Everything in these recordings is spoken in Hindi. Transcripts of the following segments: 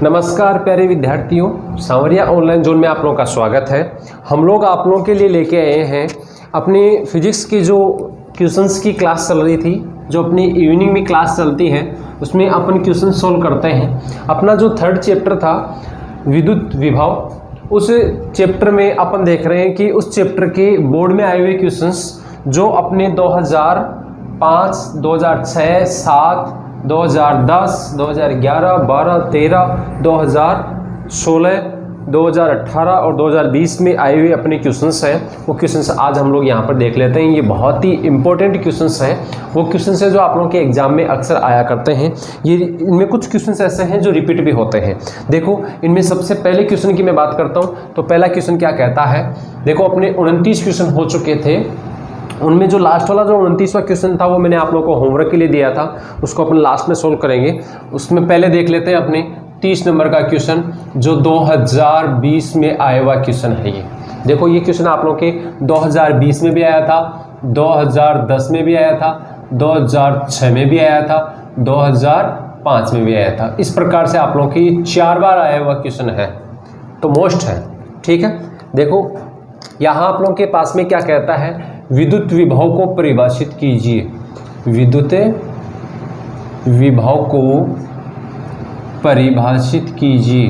नमस्कार प्यारे विद्यार्थियों, सांवरिया ऑनलाइन जोन में आप लोगों का स्वागत है। हम लोग आप लोगों के लिए लेके आए हैं अपनी फिजिक्स की जो क्वेश्चंस की क्लास चल रही थी, जो अपनी इवनिंग में क्लास चलती है उसमें अपन क्वेश्चन सॉल्व करते हैं। अपना जो थर्ड चैप्टर था विद्युत विभव, उस चैप्टर में अपन देख रहे हैं कि उस चैप्टर के बोर्ड में आए हुए क्वेश्चंस जो अपने 2005, 2006, 7, 2010, 2011, 12, 13, 2016, 2018 और 2020 में आए हुए अपने क्वेश्चंस हैं, वो क्वेश्चंस आज हम लोग यहाँ पर देख लेते हैं। ये बहुत ही इंपॉर्टेंट क्वेश्चंस हैं, वो क्वेश्चंस हैं जो आप लोगों के एग्जाम में अक्सर आया करते हैं। ये इनमें कुछ क्वेश्चंस ऐसे हैं जो रिपीट भी होते हैं। देखो, इनमें सबसे पहले क्वेश्चन की मैं बात करता हूँ तो पहला क्वेश्चन क्या कहता है। देखो, अपने 29 क्वेश्चन हो चुके थे, उनमें जो लास्ट वाला जो 29वां क्वेश्चन था वो मैंने आप लोगों को होमवर्क के लिए दिया था, उसको अपन लास्ट में सोल्व करेंगे। उसमें पहले देख लेते हैं अपने 30 नंबर का क्वेश्चन जो 2020 में आया हुआ क्वेश्चन है। ये देखो, ये क्वेश्चन आप लोगों के 2020 में भी आया था, 2010 में भी आया था, 2006 में भी आया था, 2005 में भी आया था। इस प्रकार से आप लोगों की 4 बार आया हुआ क्वेश्चन है, तो मोस्ट है। ठीक है, देखो यहाँ आप लोगों के पास में क्या कहता है, विद्युत विभव को परिभाषित कीजिए। विद्युत विभव को परिभाषित कीजिए।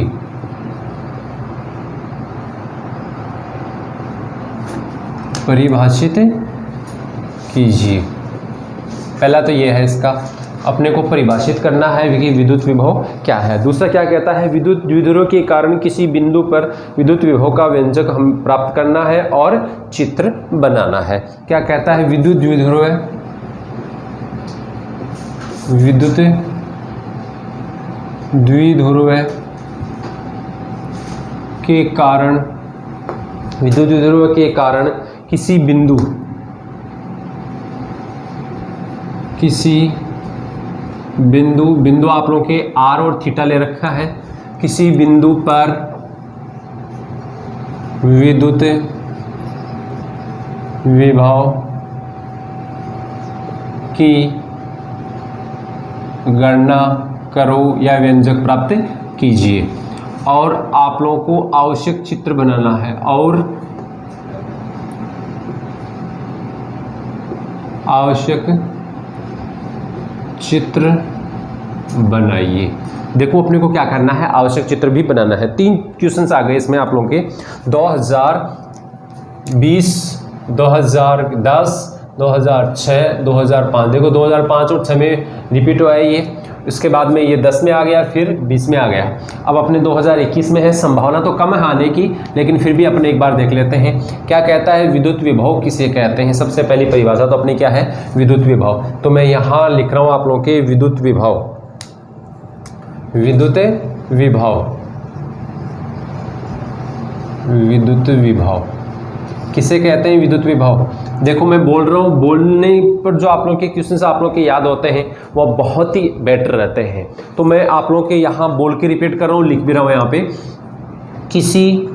परिभाषित कीजिए, पहला तो ये है, इसका अपने को परिभाषित करना है कि विद्युत विभव क्या है। दूसरा क्या कहता है, विद्युत द्विध्रुव के कारण किसी बिंदु पर विद्युत विभव का व्यंजक हम प्राप्त करना है और चित्र बनाना है। क्या कहता है, विद्युत द्विध्रुव है, विद्युत द्विध्रुव के कारण, विद्युत द्विध्रुव के कारण किसी बिंदु आप लोगों के आर और थीटा ले रखा है, किसी बिंदु पर विद्युत विभव की गणना करो या व्यंजक प्राप्त कीजिए। और आप लोगों को आवश्यक चित्र बनाना है और आवश्यक चित्र बनाइए। देखो, अपने को क्या करना है, आवश्यक चित्र भी बनाना है। 3 क्वेश्चंस आ गए इसमें आप लोगों के 2020, 2010, 2006, 2005। देखो 2005 और 6 में रिपीट हुआ है ये, इसके बाद में ये 10 में आ गया, फिर 20 में आ गया। अब अपने 2021 में है, संभावना तो कम है आने की, लेकिन फिर भी अपने एक बार देख लेते हैं क्या कहता है। विद्युत विभव किसे कहते हैं, सबसे पहली परिभाषा तो अपनी क्या है, विद्युत विभव। तो मैं यहाँ लिख रहा हूँ आप लोगों के विद्युत विभव। विद्युत विभव, विद्युत विभव किसे कहते हैं, विद्युत विभव। देखो, मैं बोल रहा हूँ, बोलने पर जो आप लोगों के क्वेश्चंस आप लोगों के याद होते हैं वो बहुत ही बेटर रहते हैं। तो मैं आप लोगों के यहाँ बोल के रिपीट कर रहा हूँ, लिख भी रहा हूँ यहाँ पे। किसी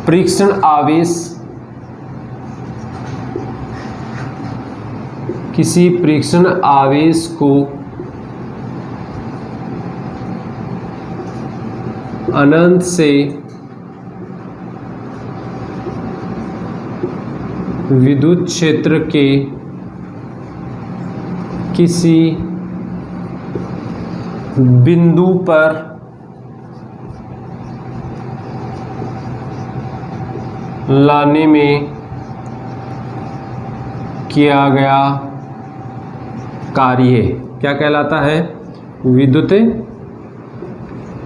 परीक्षण आवेश, किसी परीक्षण आवेश को अनंत से विद्युत क्षेत्र के किसी बिंदु पर लाने में किया गया कार्य क्या कहलाता है, विद्युत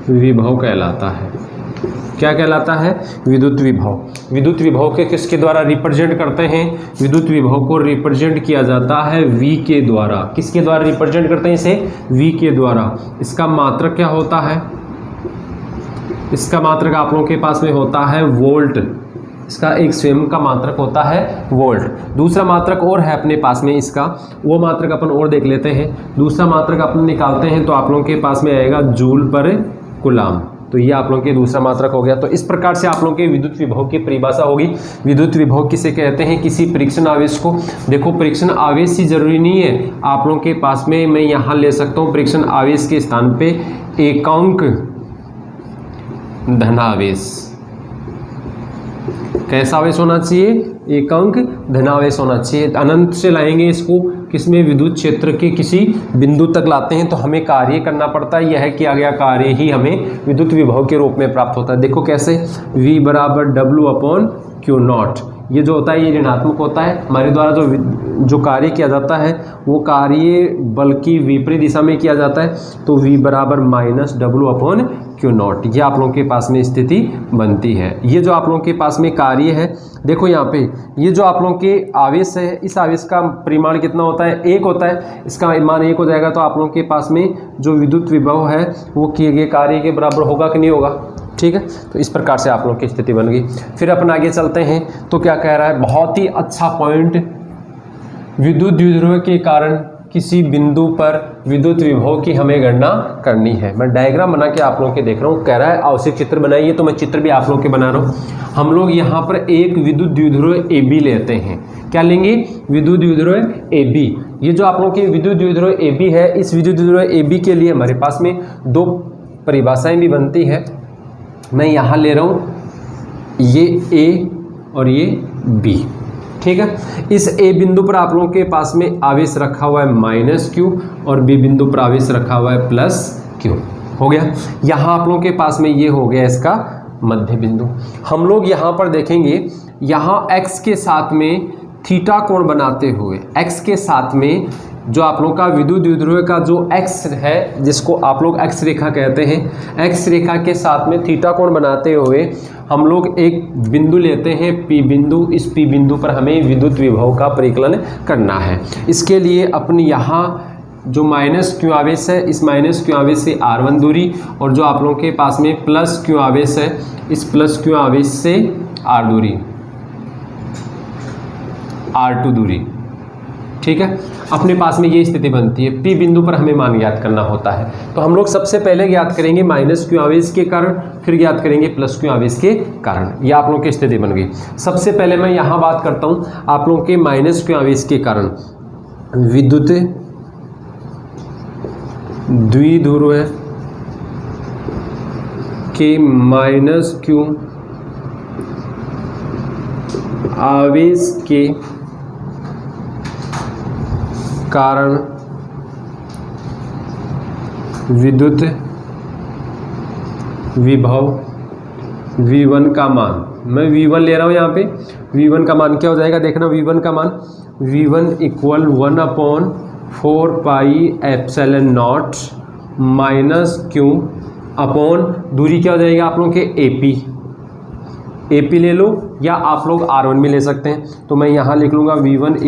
विभव कहलाता है। क्या कहलाता है, विद्युत विभव। विद्युत विभव के किसके द्वारा रिप्रेजेंट करते हैं, विद्युत विभव को रिप्रेजेंट किया जाता है V के द्वारा। किसके द्वारा रिप्रेजेंट करते हैं इसे, V के द्वारा। इसका मात्रक क्या होता है, इसका मात्रक आप लोगों के पास में होता है वोल्ट। इसका एक स्वयं का मात्रक होता है वोल्ट। दूसरा मात्रक और है अपने पास में इसका, वो मात्रक अपन और देख लेते हैं। दूसरा मात्रक अपन निकालते हैं तो आप लोगों के पास में आएगा जूल पर कूलम। तो ये आप लोगों के दूसरा मात्रक हो गया। तो इस प्रकार से आप लोगों के विद्युत विभव की परिभाषा होगी। विद्युत विभव किसे कहते हैं? किसी परीक्षण आवेश को। देखो परीक्षण आवेश ही जरूरी नहीं है, आप लोगों के पास में मैं यहाँ ले सकता हूँ परीक्षण आवेश के स्थान पे एकांक धनावेश। कैसा आवेश होना चाहिए? एकांक धनावेश होना चाहिए। अनंत से लाएंगे इसको, किसमें? विद्युत क्षेत्र के किसी बिंदु तक लाते हैं तो हमें कार्य करना पड़ता है, यह किया गया कार्य ही हमें विद्युत विभव के रूप में प्राप्त होता है। देखो कैसे, V बराबर W/Q0। ये जो होता है ये ऋणात्मक होता है, हमारे द्वारा जो कार्य किया जाता है वो कार्य बल की विपरीत दिशा में किया जाता है, तो V बराबर -W/Q0। ये आप लोगों के पास में स्थिति बनती है। ये जो आप लोगों के पास में कार्य है, देखो यहाँ पे ये जो आप लोगों के आवेश है, इस आवेश का परिमाण कितना होता है? 1 होता है। इसका मान 1 हो जाएगा तो आप लोगों के पास में जो विद्युत विभव है वो किए गए कार्य के बराबर होगा कि नहीं होगा? ठीक है, तो इस प्रकार से आप लोगों की स्थिति बन गई। फिर अपन आगे चलते हैं तो क्या कह रहा है? बहुत ही अच्छा पॉइंट, विद्युत द्विध्रुव के कारण किसी बिंदु पर विद्युत विभव की हमें गणना करनी है। मैं डायग्राम बना के आप लोगों के देख रहा हूँ, कह रहा है आवश्यक चित्र बनाइए, तो मैं चित्र भी आप लोगों के बना रहा हूँ। हम लोग यहाँ पर एक विद्युत द्विध्रुव AB लेते हैं। क्या लेंगे? विद्युत द्विध्रुव AB। ये जो आप लोगों की विद्युत द्विध्रुव AB है, इस विद्युत द्विध्रुव AB के लिए हमारे पास में 2 परिभाषाएं भी बनती है। मैं यहाँ ले रहा हूँ ये A और ये B। ठीक है, इस A बिंदु पर आप लोगों के पास में आवेश रखा हुआ है -Q और B बिंदु पर आवेश रखा हुआ है +Q। हो गया। यहाँ आप लोगों के पास में ये हो गया इसका मध्य बिंदु। हम लोग यहाँ पर देखेंगे, यहाँ x के साथ में थीटा कोण बनाते हुए, x के साथ में जो आप लोगों का विद्युत द्विध्रुव का जो x है, जिसको आप लोग x रेखा कहते हैं, x रेखा के साथ में थीटा कोण बनाते हुए हम लोग एक बिंदु लेते हैं P बिंदु। इस P बिंदु पर हमें विद्युत विभव का परिकलन करना है। इसके लिए अपनी यहाँ जो -Q आवेश है, इस -Q आवेश से R1 दूरी, और जो आप लोगों के पास में +Q आवेश है, इस +Q आवेश से R दूरी, R2 दूरी। ठीक है, अपने पास में ये स्थिति बनती है। P बिंदु पर हमें मान ज्ञात करना होता है, तो हम लोग सबसे पहले ज्ञात करेंगे -Q आवेश के कारण, फिर ज्ञात करेंगे +Q आवेश के कारण। ये आप लोगों की स्थिति बन गई। सबसे पहले मैं यहाँ बात करता हूँ आप लोगों के -Q आवेश के कारण विद्युत द्विध्रुव के -Q आवेश के कारण विद्युत विभव V1 का मान, मैं V1 ले रहा हूँ यहाँ पे। V1 का मान क्या हो जाएगा? देखना, V1 का मान V1 = 1/4πε0 -Q अपॉन दूरी क्या हो जाएगी आप लोगों के AP ले लो, या आप लोग R1 भी ले सकते हैं। तो मैं यहाँ लिख लूँगा V1 =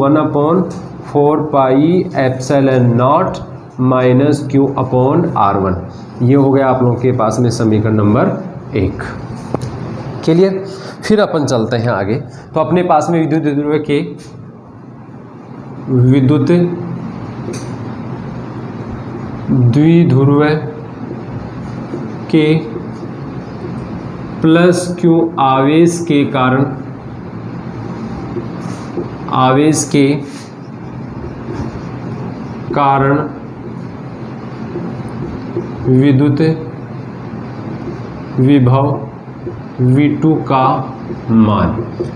1/4πε0 -Q अपॉन R1। ये हो गया आप लोगों के पास में समीकरण नंबर 1। क्लियर? फिर अपन चलते हैं आगे। तो अपने पास में विद्युत द्विध्रुव के +Q आवेश के कारण विद्युत विभव V2 का मान।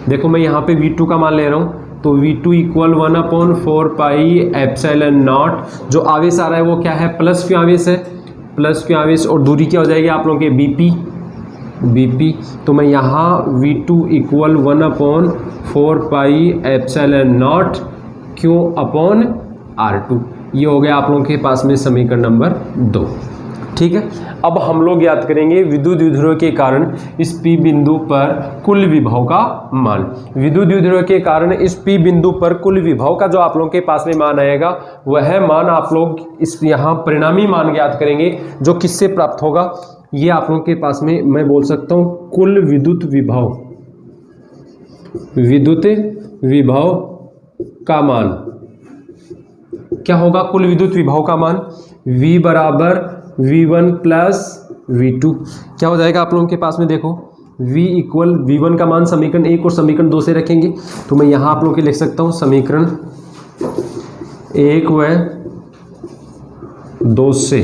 देखो मैं यहाँ पे V2 का मान ले रहा हूँ, तो V2 = 1/4πε0। जो आवेश आ रहा है वो क्या है? +Q आवेश है, +Q आवेश, और दूरी क्या हो जाएगी आप लोगों के BP। तो मैं यहाँ V2 = 1/4πε0 Q अपॉन R2। ये हो गया आप लोगों के पास में समीकरण नंबर 2। ठीक है, अब हम लोग याद करेंगे विद्युत द्विध्रुव के कारण इस P बिंदु पर कुल विभव का मान। विद्युत द्विध्रुव के कारण इस P बिंदु पर कुल विभव का जो आप लोगों के पास में मान आएगा, वह मान आप लोग इस यहाँ परिणामी मान ज्ञात करेंगे, जो किससे प्राप्त होगा? ये आप लोगों के पास में मैं बोल सकता हूँ कुल विद्युत विभव का मान। क्या होगा कुल विद्युत विभव का मान? V बराबर V1 + V2। क्या हो जाएगा आप लोगों के पास में, देखो V इक्वल V1 का मान समीकरण 1 और समीकरण 2 से रखेंगे तो मैं यहाँ आप लोगों के लिख सकता हूँ समीकरण 1 व 2 से।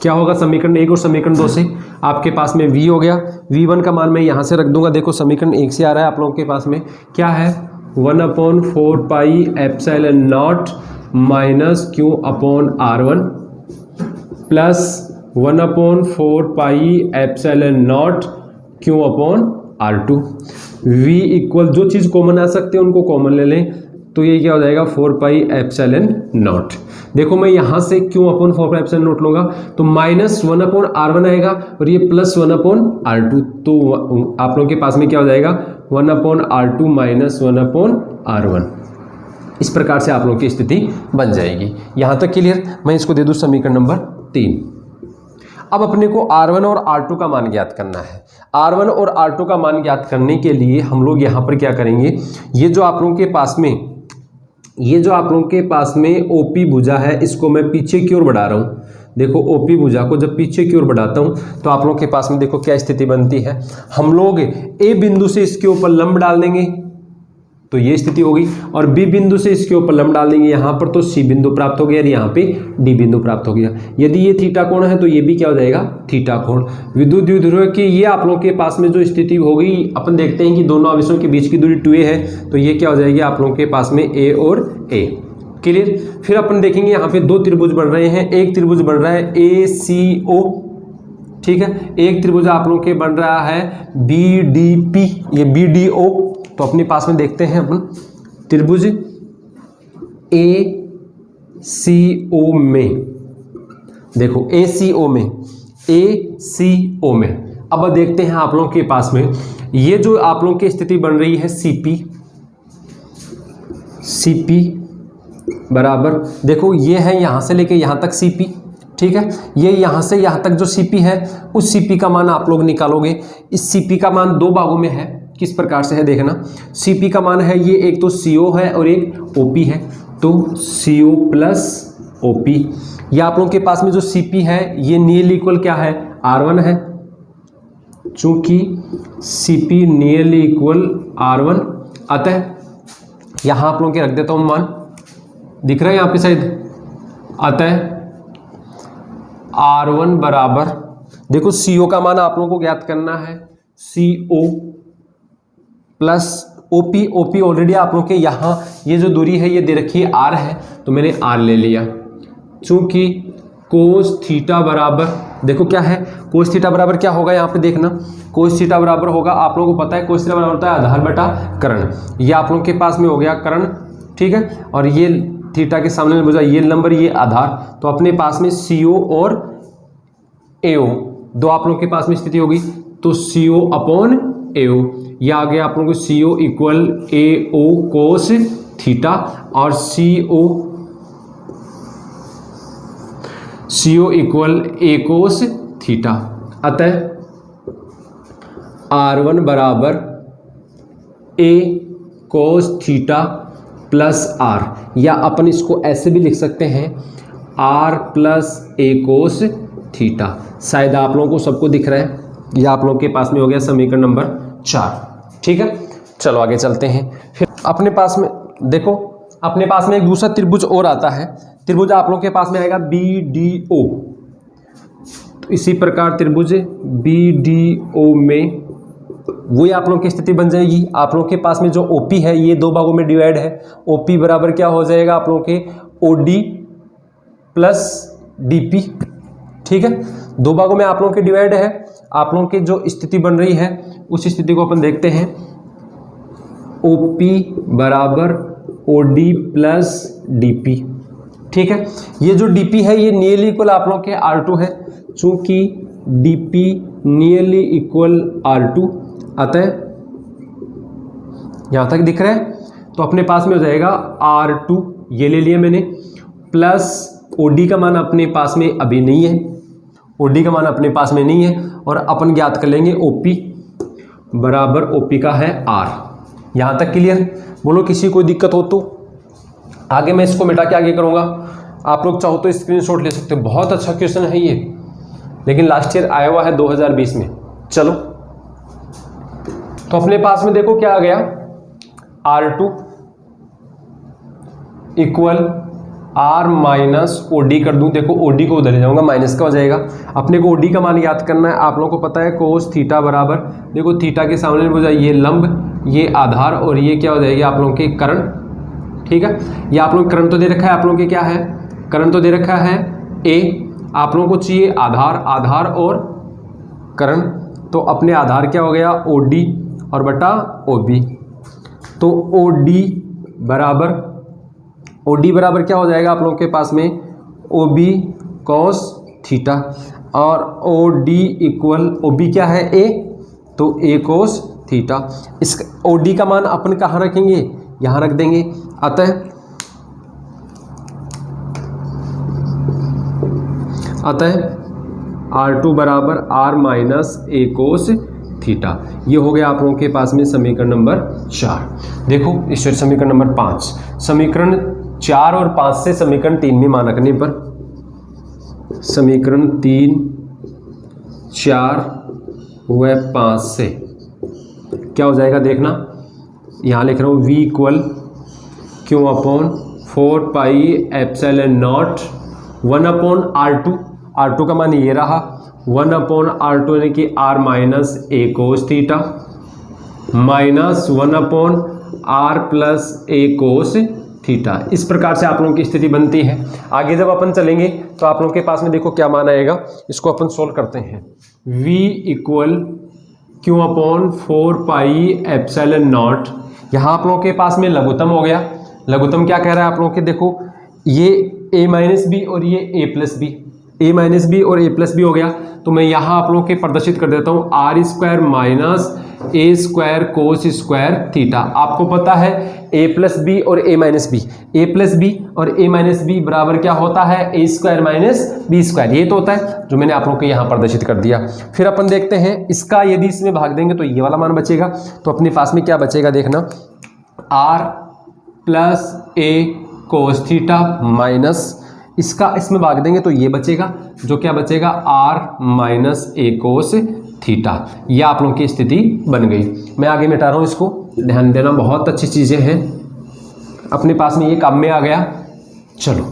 क्या होगा समीकरण 1 और समीकरण 2 से, आपके पास में V हो गया। V1 का मान मैं यहाँ से रख दूंगा, देखो समीकरण 1 से आ रहा है आप लोगों के पास में क्या है 1/4 pi epsilon not minus Q upon R1 plus 1/4 pi epsilon naught Q upon R2। V equal जो चीज़ कॉमन आ सकते हैं उनको कॉमन ले लें तो ये क्या हो जाएगा 4 पाई एप्सिलॉन नॉट। देखो मैं यहाँ से Q upon 4 pi epsilon not लूँगा तो माइनस 1/R1 आएगा और ये प्लस 1/R2, तो आप लोगों के पास में क्या हो जाएगा 1/R2 माइनस 1/R1। इस प्रकार से आप लोगों की स्थिति बन जाएगी। यहाँ तक क्लियर। मैं इसको दे दूँ समीकरण नंबर 3। अब अपने को R1 और R2 का मान ज्ञात करना है। R1 और R2 का मान ज्ञात करने के लिए हम लोग यहाँ पर क्या करेंगे, ये जो आप लोगों के पास में OP भुजा है इसको मैं पीछे की ओर बढ़ा रहा हूँ। देखो OP भुजा को जब पीछे की ओर बढ़ाता हूँ तो आप लोगों के पास में देखो क्या स्थिति बनती है, हम लोग A बिंदु से इसके ऊपर लंब डाल देंगे तो ये स्थिति होगी और B बिंदु से इसके ऊपर लंब डाल देंगे यहाँ पर तो C बिंदु प्राप्त हो गया और यहाँ पे D बिंदु प्राप्त हो गया। यदि ये थीटा कोण है तो ये भी क्या हो जाएगा थीटा कोण। विद्युत द्विध्रुव की ये आप लोगों के पास में जो स्थिति होगी, अपन देखते हैं कि दोनों आवेशों के बीच की दूरी 2a है तो ये क्या हो जाएगी आप लोगों के पास में A और A। क्लियर। फिर अपन देखेंगे यहाँ पे दो त्रिभुज बन रहे हैं, एक त्रिभुज बन रहा है ACO, ठीक है, एक त्रिभुज आप लोगों के बन रहा है BDP, ये BDO। तो अपने पास में देखते हैं अपन त्रिभुज ACO में, देखो ACO में अब देखते हैं आप लोगों के पास में ये जो आप लोगों की स्थिति बन रही है CP बराबर, देखो ये है यहाँ से लेके यहाँ तक CP, ठीक है, ये यहाँ से यहाँ तक जो CP है उस CP का मान आप लोग निकालोगे। इस CP का मान दो भागों में है, किस प्रकार से है देखना। CP का मान है ये एक तो CO है और एक OP है, तो CO प्लस OP। ये आप लोगों के पास में जो CP है ये नियल इक्वल क्या है R1 है, चूंकि CP नियल इक्वल R1, अतः यहाँ आप लोगों के रख देता हूँ मान, दिख रहा है यहाँ पे शायद, अतः R1 बराबर, देखो CO का मान आप लोगों को ज्ञात करना है CO प्लस OP ऑलरेडी आप लोगों के यहाँ ये जो दूरी है ये दे रखी है R है तो मैंने R ले लिया। चूंकि कोस थीटा बराबर, देखो क्या है कोस थीटा बराबर क्या होगा यहाँ पे देखना, कोस थीटा बराबर होगा आप लोगों को पता है कोस थीटा बराबर होता है आधार बटा कर्ण। ये आप लोगों के पास में हो गया कर्ण, ठीक है, और ये थीटा के सामने बुझा ये नंबर ये आधार, तो अपने पास में CO और AO दो आप लोगों के पास में स्थिति होगी तो CO अपॉन AO, यह आ गया आप लोगों को CO इक्वल AO कोस थीटा और CO equal A cos theta. अतः R1 बराबर A cos theta plus R, या अपन इसको ऐसे भी लिख सकते हैं R plus A cos theta. शायद आप लोगों को सबको दिख रहा है, यह आप लोगों के पास में हो गया समीकरण नंबर 4, ठीक है। चलो आगे चलते हैं। फिर अपने पास में देखो अपने पास में एक दूसरा त्रिभुज और आता है, त्रिभुज आप लोगों के पास में आएगा BDO। तो इसी प्रकार त्रिभुज BDO में वही आप लोगों की स्थिति बन जाएगी। आप लोगों के पास में जो OP है ये दो भागों में डिवाइड है, OP बराबर क्या हो जाएगा आप लोगों के OD प्लस DP, ठीक है, दो भागों में आप लोगों के डिवाइड है। आप लोगों की जो स्थिति बन रही है उस स्थिति को अपन देखते हैं, OP बराबर OD प्लस DP, ठीक है। ये जो DP है ये नियरली इक्वल आप लोगों के R2 है, चूंकि DP नियरली इक्वल R2, अतः यहां तक दिख रहा है तो अपने पास में हो जाएगा R2 ये ले लिया मैंने, प्लस OD का मान अपने पास में अभी नहीं है, OD का मान अपने पास में नहीं है, और अपन ज्ञात कर लेंगे OP बराबर OP का है R। यहाँ तक क्लियर। बोलो किसी को दिक्कत हो तो आगे मैं इसको मिटा के आगे करूँगा। आप लोग चाहो तो स्क्रीनशॉट ले सकते हो, बहुत अच्छा क्वेश्चन है ये, लेकिन लास्ट ईयर आया हुआ है 2020 में। चलो तो अपने पास में देखो क्या आ गया, R2 equal R minus OD कर दूं। देखो OD को उधर ले जाऊंगा, माइनस का हो जाएगा। अपने को OD का मान याद करना है। आप लोगों को पता है कोस थीटा बराबर, देखो थीटा के सामने हो जाए ये लंब, ये आधार, और ये क्या हो जाएगी आप लोगों के कर्ण। ठीक है, ये आप लोग कर्ण तो दे रखा है, आप लोगों के क्या है, कर्ण तो दे रखा है A। आप लोगों को चाहिए आधार, आधार और कर्ण। तो अपने आधार क्या हो गया, OD और बटा OB। तो OD बराबर क्या हो जाएगा आप लोगों के पास में, OB cos थीटा, और OD इक्वल, OB क्या है A, तो A cos थीटा। इस OD का मान अपन कहाँ रखेंगे, यहाँ रख देंगे। अतः R2 बराबर R minus A cos theta. ये हो गया आप लोगों के पास में समीकरण नंबर 4। देखो इस समीकरण नंबर 5, समीकरण 4 और 5 से समीकरण 3 में मान रखने पर, समीकरण 3, 4 व 5 से क्या हो जाएगा देखना, यहाँ लिख रहा हूँ V equal Q upon 4 pi epsilon not 1 upon R2 का मान ये रहा, 1 अपॉन R2 यानी कि R minus A cos theta minus 1 upon R plus A cos theta. इस प्रकार से आप लोगों की स्थिति बनती है। आगे जब अपन चलेंगे तो आप लोगों के पास में देखो क्या मान आएगा, इसको अपन सोल्व करते हैं। V equal Q upon 4 pi epsilon not, यहाँ आप लोगों के पास में लघुत्तम हो गया। लघुत्तम क्या कह रहा है आप लोगों के, देखो ये A माइनस बी और ये A plus B, A minus B और A प्लस बी हो गया। तो मैं यहाँ आप लोगों के प्रदर्शित कर देता हूँ R square minus A square cos square theta. आपको पता है A प्लस बी और A minus B, A plus B और A माइनस बी बराबर क्या होता है, A square minus B square. ये तो होता है जो मैंने आप लोगों को यहाँ प्रदर्शित कर दिया। फिर अपन देखते हैं इसका, यदि इसमें भाग देंगे तो ये वाला मान बचेगा। तो अपने पास में क्या बचेगा देखना, R plus A cos theta minus, इसका इसमें भाग देंगे तो ये बचेगा, जो क्या बचेगा R minus A cos theta. ये आप लोगों की स्थिति बन गई। मैं आगे मिटा रहा हूँ, इसको ध्यान देना, बहुत अच्छी चीज़ें हैं। अपने पास में ये काम में आ गया। चलो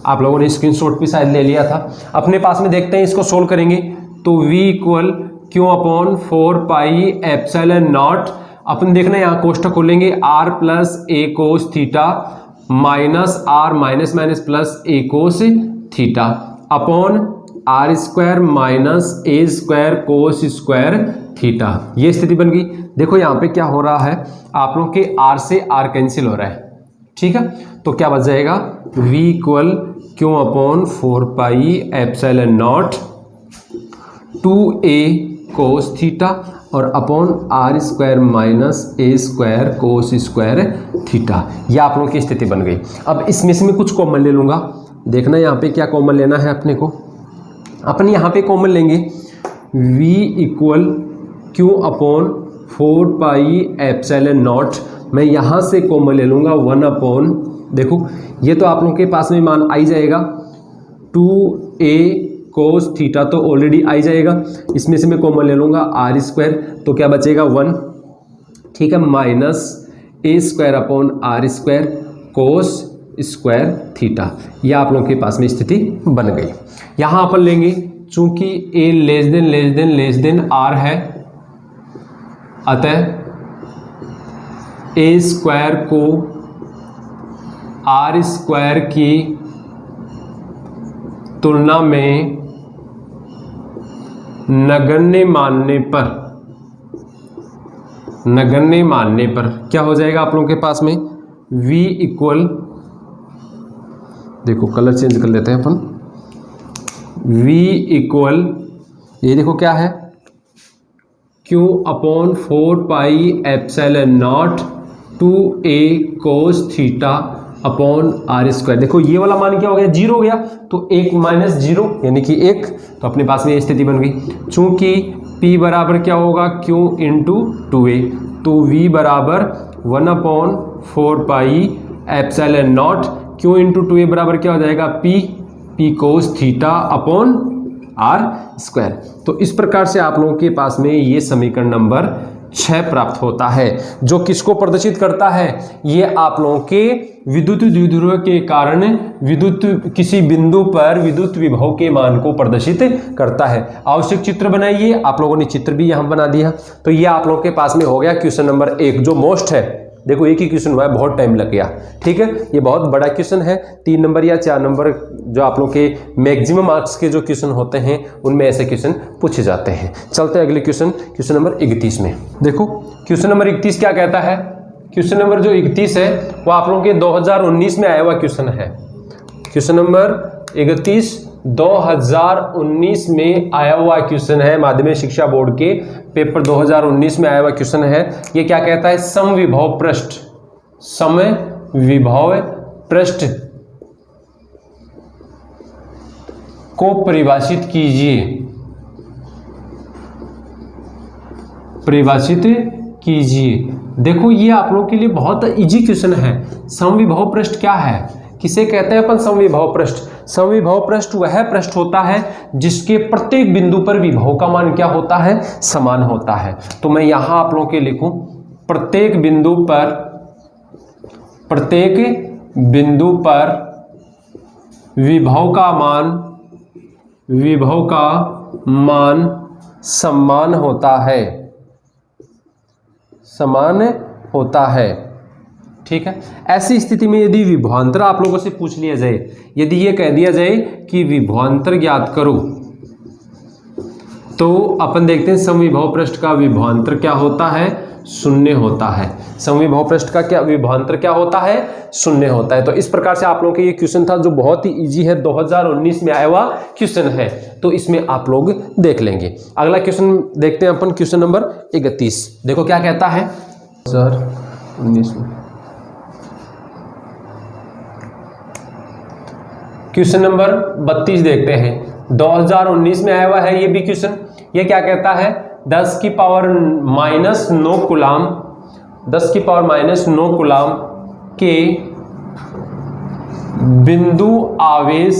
आप लोगों ने स्क्रीनशॉट भी शायद ले लिया था। अपने पास में देखते हैं, इसको सोल्व करेंगे तो V equal Q upon 4 pi epsilon naught, अपन देखना यहाँ कोष्ठक खोलेंगे, R plus A cos theta minus R minus minus plus A cos theta upon R square minus A square cos square theta. ये स्थिति बन गई। देखो यहाँ पे क्या हो रहा है, आप लोग के R से R कैंसिल हो रहा है, ठीक है। तो क्या बच जाएगा, V equal Q upon 4 pi epsilon naught 2A cos theta और upon R square minus A square cos square theta. यह आप लोगों की स्थिति बन गई। अब इसमें से मैं कुछ कॉमन ले लूँगा, देखना यहाँ पे क्या कॉमन लेना है अपने को। अपन यहाँ पे कॉमन लेंगे V equal Q upon 4 pi epsilon not, मैं यहाँ से कॉमन ले लूँगा 1 अपॉन, देखो ये तो आप लोगों के पास में मान आई जाएगा 2A कोस थीटा, तो ऑलरेडी आई जाएगा। इसमें से मैं कॉमन ले लूँगा R स्क्वायर, तो क्या बचेगा 1, ठीक है, minus A square upon R square cos square theta. यह आप लोगों के पास में स्थिति बन गई। यहाँ अपन लेंगे, चूंकि A लेस देन R है, अतः A स्क्वायर को R स्क्वायर की तुलना में नगण्य मानने पर क्या हो जाएगा आप लोगों के पास में, V इक्वल, देखो कलर चेंज कर लेते हैं अपन, V इक्वल, ये देखो क्या है, Q upon 4 pi epsilon naught 2A cos theta upon R square. देखो ये वाला मान क्या हो गया, 0 हो गया, तो 1 माइनस 0 यानी कि 1। तो अपने पास में ये स्थिति बन गई। चूंकि P बराबर क्या होगा, Q इंटू 2A, तो V बराबर 1 upon 4 pi epsilon naught, Q into 2A बराबर क्या हो जाएगा, P cos theta upon R square. तो इस प्रकार से आप लोगों के पास में ये समीकरण नंबर 6 प्राप्त होता है, जो किसको प्रदर्शित करता है, ये आप लोगों के विद्युत द्विध्रुव के कारण विद्युत किसी बिंदु पर विद्युत विभव के मान को प्रदर्शित करता है। आवश्यक चित्र बनाइए, आप लोगों ने चित्र भी यहां बना दिया। तो ये आप लोगों के पास में हो गया क्वेश्चन नंबर 1, जो मोस्ट है। देखो एक ही क्वेश्चन हुआ है, बहुत टाइम लग गया, ठीक है। ये बहुत बड़ा क्वेश्चन है, 3 नंबर या 4 नंबर जो आप लोग के मैक्सिमम मार्क्स के जो क्वेश्चन होते हैं उनमें ऐसे क्वेश्चन पूछे जाते हैं। चलते हैं अगले क्वेश्चन नंबर 31 में। देखो क्वेश्चन नंबर 31 क्या कहता है। क्वेश्चन नंबर जो 31 है वो आप लोगों के 2019 में आया हुआ क्वेश्चन है। क्वेश्चन नंबर 31 2019 में आया हुआ क्वेश्चन है, माध्यमिक शिक्षा बोर्ड के पेपर 2019 में आया हुआ क्वेश्चन है। ये क्या कहता है, समविभव पृष्ठ, समविभव पृष्ठ को परिभाषित कीजिए, परिभाषित कीजिए। देखो ये आप लोगों के लिए बहुत इजी क्वेश्चन है। समविभव पृष्ठ क्या है, किसे कहते हैं अपन समविभव पृष्ठ। समविभव पृष्ठ वह पृष्ठ होता है जिसके प्रत्येक बिंदु पर विभव का मान क्या होता है, समान होता है। तो मैं यहां आप लोगों के लिखूं, प्रत्येक बिंदु पर विभव का मान समान होता है, समान होता है, ठीक है। ऐसी स्थिति में यदि विभवांतर आप लोगों से पूछ लिया जाए, यदि ये कह दिया जाए कि विभवांतर ज्ञात करो, तो अपन देखते हैं समविभव पृष्ठ का विभवांतर क्या होता है, 0 होता है। समविभव पृष्ठ का क्या विभवांतर क्या होता है, 0 होता है। तो इस प्रकार से आप लोगों के ये क्वेश्चन था जो बहुत ही इजी है, 2019 में आया हुआ क्वेश्चन है, तो इसमें आप लोग देख लेंगे। अगला क्वेश्चन देखते हैं अपन, क्वेश्चन नंबर 31। देखो क्या कहता है 2019 में। क्वेश्चन नंबर 32 देखते हैं, 2019 में आया हुआ है ये भी क्वेश्चन। ये क्या कहता है, 10 की पावर -9 कूलाम, 10 की पावर -9 कूलाम के बिंदु आवेश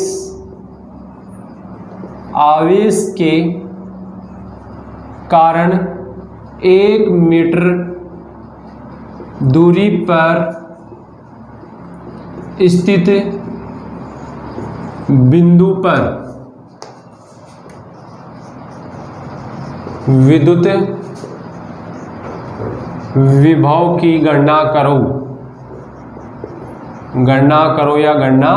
के कारण 1 मीटर दूरी पर स्थित बिंदु पर विद्युत विभव की गणना करो या गणना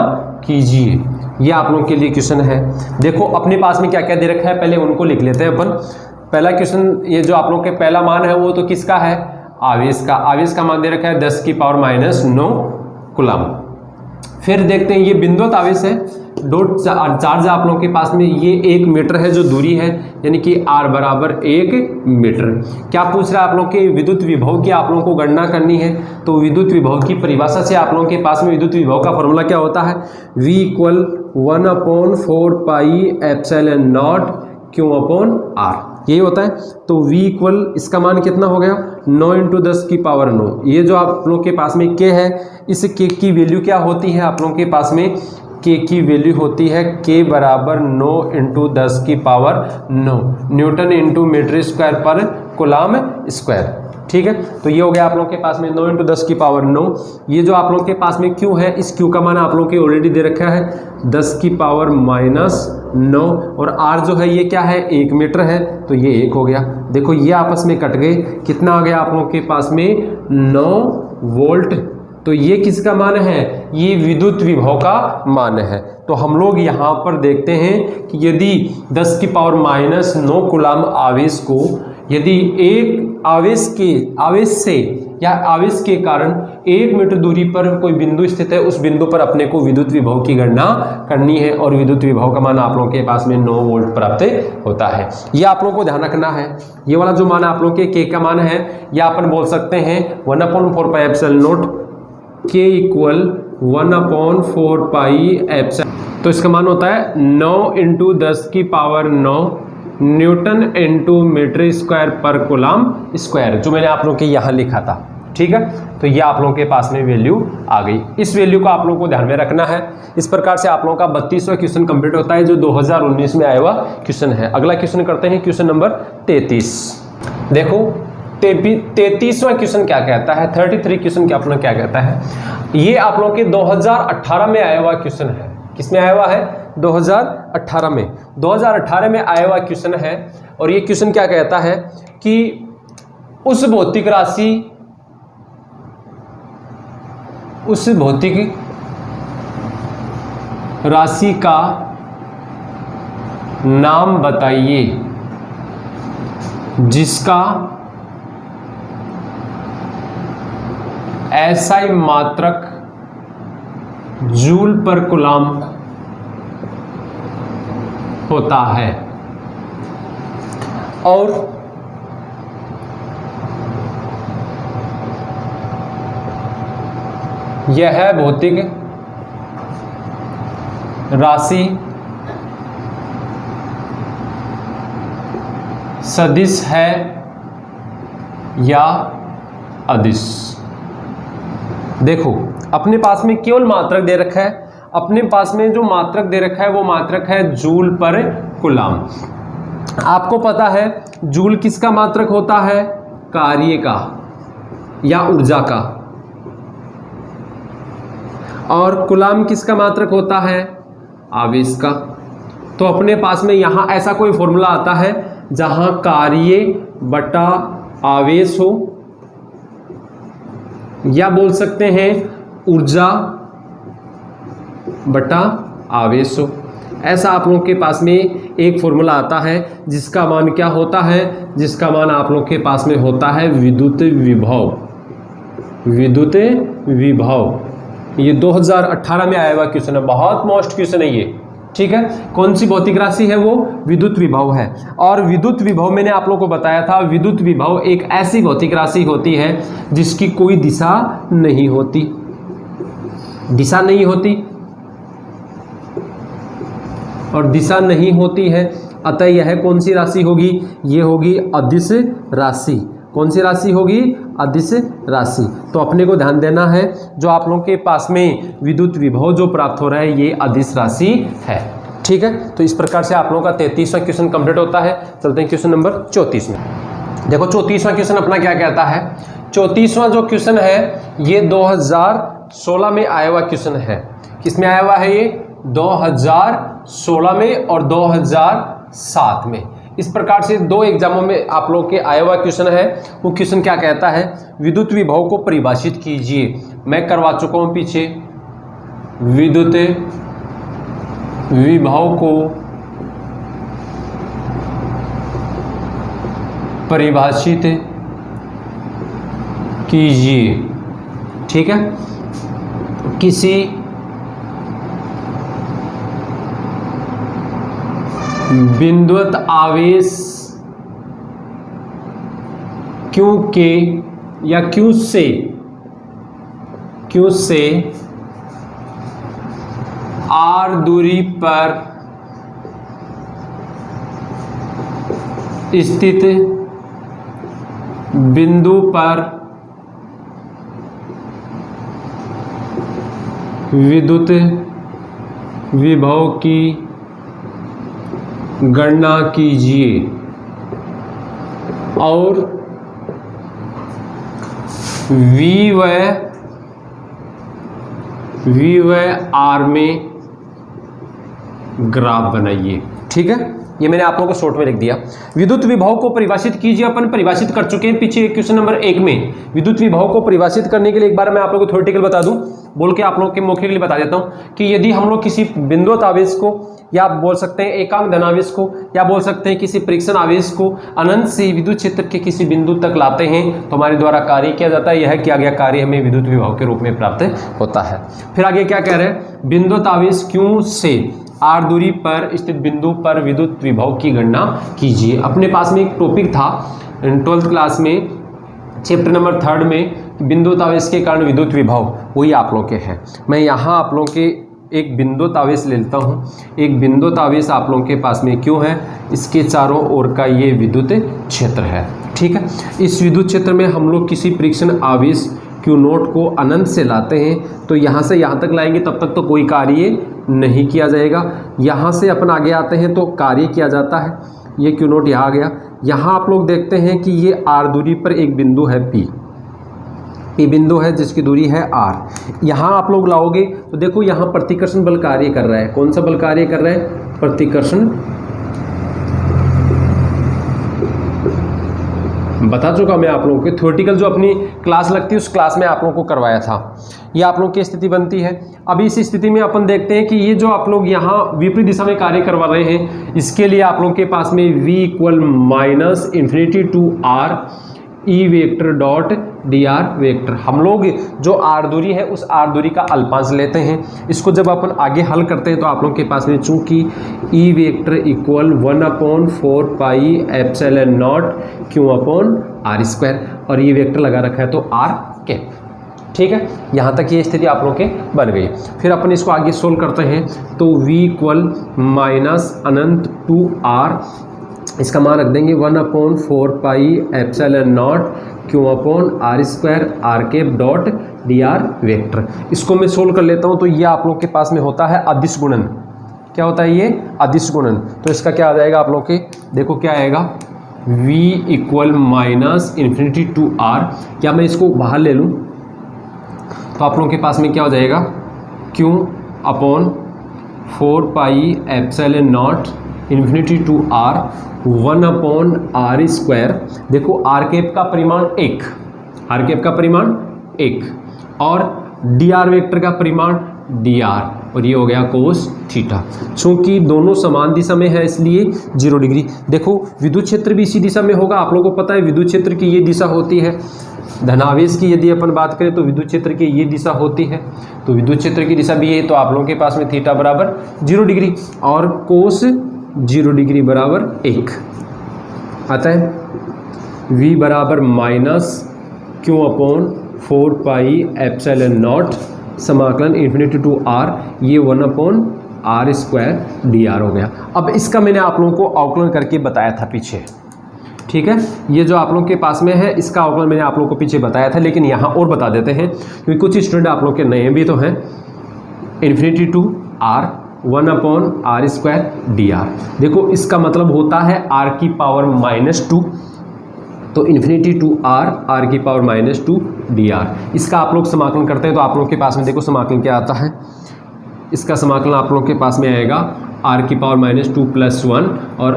कीजिए। ये आप लोगों के लिए क्वेश्चन है। देखो अपने पास में क्या क्या दे रखा है, पहले उनको लिख लेते हैं अपन। पहला क्वेश्चन, ये जो आप लोगों के पहला मान है वो तो किसका है, आवेश का। आवेश का मान दे रखा है 10 की पावर -9 कूलाम। फिर देखते हैं ये बिंदुवत आवेश है, डॉट चार्ज आप लोगों के पास में ये 1 मीटर है जो दूरी है, यानी कि r बराबर 1 मीटर। क्या पूछ रहा है आप लोगों के, विद्युत विभव की आप लोगों को गणना करनी है। तो विद्युत विभव की परिभाषा से आप लोगों के पास में विद्युत विभव का फॉर्मूला क्या होता है, V = 1/4 πε0 Q/r, यही होता है। तो V = इसका मान कितना हो गया, 9 × 10 की पावर 9। ये जो आप लोग के पास में K है, इस K की वैल्यू क्या होती है आप लोगों के पास में, K की वैल्यू होती है K बराबर 9 × 10 की पावर 9 न्यूटन × मीटर स्क्वायर पर कूलाम स्क्वायर, ठीक है। तो ये हो गया आप लोगों के पास में 9 × 10 की पावर 9। ये जो आप लोगों के पास में Q है, इस Q का मान आप लोगों के ऑलरेडी दे रखा है 10 की पावर -9, और R जो है ये क्या है, 1 मीटर है, तो ये 1 हो गया। देखो ये आपस में कट गए, कितना आ गया आप लोगों के पास में 9 वोल्ट। तो ये किसका मान है, ये विद्युत विभव का मान है। तो हम लोग यहाँ पर देखते हैं कि यदि 10 की पावर -9 कूलाम आवेश को, यदि एक आवेश से या आवेश के कारण 1 मीटर दूरी पर कोई बिंदु स्थित है, उस बिंदु पर अपने को विद्युत विभव की गणना करनी है, और विद्युत विभव का मान आप लोगों के पास में 9 वोल्ट प्राप्त होता है। ये आप लोगों को ध्यान रखना है। ये वाला जो मान आप लोगों के K का मान है, या अपन बोल सकते हैं 1/4 πε0, K = 1/4 πε। तो इसका मान होता है 9 × 10 की पावर 9 न्यूटन × मीटर स्क्वायर पर कूलाम स्क्वायर, जो मैंने आप लोगों के यहाँ लिखा था, ठीक है, तो ये आप लोगों के पास में वैल्यू आ गई। इस वैल्यू को आप लोगों को ध्यान में रखना है। इस प्रकार से आप लोगों का 32वां क्वेश्चन कंप्लीट होता है, जो 2019 में आया हुआ क्वेश्चन है। अगला क्वेश्चन करते हैं, क्वेश्चन नंबर 33। देखो 33वां क्वेश्चन क्या कहता है, 33 क्वेश्चन क्या अपना क्या कहता है, ये आप लोगों के 2018 में आया हुआ क्वेश्चन है। किसमें आया हुआ है, 2018 में। 2018 में आया हुआ क्वेश्चन है, और ये क्वेश्चन क्या कहता है कि उस भौतिक राशि का नाम बताइए जिसका SI मात्रक जूल पर कूलम होता है, और यह भौतिक राशि सदिश है या अदिश। देखो अपने पास में केवल मात्रक दे रखा है, अपने पास में जो मात्रक दे रखा है वो मात्रक है जूल पर कूलम। आपको पता है जूल किसका मात्रक होता है, कार्य का या ऊर्जा का, और कूलम किसका मात्रक होता है, आवेश का। तो अपने पास में यहां ऐसा कोई फॉर्मूला आता है जहां कार्य बटा आवेश हो, या बोल सकते हैं ऊर्जा बटा आवेश हो। ऐसा आप लोगों के पास में एक फॉर्मूला आता है जिसका मान क्या होता है, जिसका मान आप लोग के पास में होता है विद्युत विभव। विद्युत विभव ये 2018 में आया हुआ क्वेश्चन है, बहुत मोस्ट क्वेश्चन है ये, ठीक है। कौन सी भौतिक राशि है, वो विद्युत विभव है। और विद्युत विभव मैंने आप लोगों को बताया था, विद्युत विभव एक ऐसी भौतिक राशि होती है जिसकी कोई दिशा नहीं होती, दिशा नहीं होती और दिशा नहीं होती है, अतः यह कौन सी राशि होगी, ये होगी अदिश राशि। कौन सी राशि होगी, अदिश राशि। तो अपने को ध्यान देना है, जो आप लोगों के पास में विद्युत विभव जो प्राप्त हो रहा है ये अदिश राशि है, ठीक है। तो इस प्रकार से आप लोगों का 33वां क्वेश्चन कंप्लीट होता है। चलते हैं क्वेश्चन नंबर 34 में। देखो 34वां क्वेश्चन अपना क्या कहता है, 34वां जो क्वेश्चन है ये 2016 में आया हुआ क्वेश्चन है। किसमें आया हुआ है, ये 2016 में और 2007 में। इस प्रकार से दो एग्जामों में आप लोग के आया हुआ क्वेश्चन है। वो क्वेश्चन क्या कहता है, विद्युत विभव को परिभाषित कीजिए। मैं करवा चुका हूं पीछे, विद्युत विभव को परिभाषित कीजिए, ठीक है। किसी बिंदुवत आवेश Q के या Q से R दूरी पर स्थित बिंदु पर विद्युत विभव की गणना कीजिए और V व R में ग्राफ बनाइए, ठीक है। ये मैंने आप लोगों को शॉर्ट में लिख दिया। विद्युत विभव को परिभाषित कीजिए, अपन परिभाषित कर चुके हैं पीछे क्वेश्चन नंबर 1 में। विद्युत विभव को परिभाषित करने के लिए एक बार मैं आप लोगों को थ्योरेटिकल बता दूं, बोल के आप लोगों के मौके के लिए बता देता हूं कि यदि हम लोग किसी बिंदुवत आवेश को, या आप बोल सकते हैं एकांक धनावेश को, या बोल सकते हैं किसी परीक्षण आवेश को अनंत से विद्युत क्षेत्र के किसी बिंदु तक लाते हैं तो हमारे द्वारा कार्य किया जाता है। यह किया गया कार्य हमें विद्युत विभव के रूप में प्राप्त होता है। फिर आगे क्या कह रहे हैं, बिंदुवत आवेश Q से R दूरी पर स्थित बिंदु पर विद्युत विभव की गणना कीजिए। अपने पास में एक टॉपिक था 12th क्लास में, चैप्टर नंबर 3 में, बिंदुवत आवेश के कारण विद्युत विभव, वही आप लोग के हैं। मैं यहाँ आप लोगों के एक बिंदुत आवेश ले लेता हूँ। एक बिंदुत आवेश आप लोगों के पास में क्यों है, इसके चारों ओर का ये विद्युत क्षेत्र है। ठीक है, इस विद्युत क्षेत्र में हम लोग किसी परीक्षण आवेश Q नोट को अनंत से लाते हैं तो यहाँ से यहाँ तक लाएंगे तब तक तो कोई कार्य नहीं किया जाएगा। यहाँ से अपन आगे आते हैं तो कार्य किया जाता है। ये Q नोट यहाँ आ गया। यहाँ आप लोग देखते हैं कि ये R दूरी पर एक बिंदु है P बिंदु है जिसकी दूरी है R। यहाँ आप लोग लाओगे तो देखो यहाँ प्रतिकर्षण बल कार्य कर रहा है। कौन सा बल कार्य कर रहा है, प्रतिकर्षण। बता चुका मैं आप लोगों को, थ्योरेटिकल जो अपनी क्लास लगती है उस क्लास में आप लोगों को करवाया था। ये आप लोगों की स्थिति बनती है। अभी इस स्थिति में अपन देखते हैं कि ये जो आप लोग यहाँ विपरीत दिशा में कार्य करवा रहे हैं, इसके लिए आप लोगों के पास में v equal minus infinity to r E vector dot D R vector. हम लोग जो आर दूरी है उस आर दूरी का अल्पांश लेते हैं। इसको जब अपन आगे हल करते हैं तो आप लोगों के पास में चूंकि E vector equal 1/4 pi epsilon naught Q upon R square, और ये वेक्टर लगा रखा है तो आर कैप। ठीक है, यहाँ तक ये स्थिति आप लोगों के बन गई। फिर अपन इसको आगे सोल्व करते हैं तो v इक्वल माइनस अनंत टू आर, इसका मान रख देंगे 1/4 pi epsilon naught Q upon R square R cap dot D R vector. इसको मैं सोल्व कर लेता हूँ तो ये आप लोग के पास में होता है अदिश गुणन। क्या होता है ये, अदिश गुणन। तो इसका क्या आ जाएगा आप लोग के, देखो क्या आएगा, v equal minus infinity to R. क्या मैं इसको बाहर ले लूँ तो आप लोगों के पास में क्या हो जाएगा, q upon 4 pi epsilon naught infinity to R 1/r square. देखो आर कैप का परिमाण 1, आर कैप का परिमाण 1 और डी आर वेक्टर का परिमाण डी आर, और ये हो गया कोस थीटा। चूंकि दोनों समान दिशा में है इसलिए 0 डिग्री। देखो विद्युत क्षेत्र भी इसी दिशा में होगा। आप लोगों को पता है विद्युत क्षेत्र की ये दिशा होती है, धनावेश की यदि अपन बात करें तो विद्युत क्षेत्र की ये दिशा होती है, तो विद्युत क्षेत्र की दिशा भी है। तो आप लोगों के पास में थीटा बराबर 0 डिग्री और कोस 0 डिग्री बराबर 1 आता है। v बराबर minus Q upon 4 pi epsilon not समाकलन इन्फिनिटी टू r, ये 1/r स्क्वायर डी आर हो गया। अब इसका मैंने आप लोगों को अवकलन करके बताया था पीछे। ठीक है, ये जो आप लोगों के पास में है इसका अवकलन मैंने आप लोगों को पीछे बताया था, लेकिन यहाँ और बता देते हैं क्योंकि कुछ स्टूडेंट आप लोग के नए भी तो हैं। Infinity to r 1/r square D R. देखो इसका मतलब होता है r की पावर -2, तो इन्फिनिटी टू r की पावर -2 डी आर। इसका आप लोग समाकलन करते हैं तो आप लोग के पास में देखो समाकलन क्या आता है। इसका समाकलन आप लोग के पास में आएगा r की पावर -2 + 1 और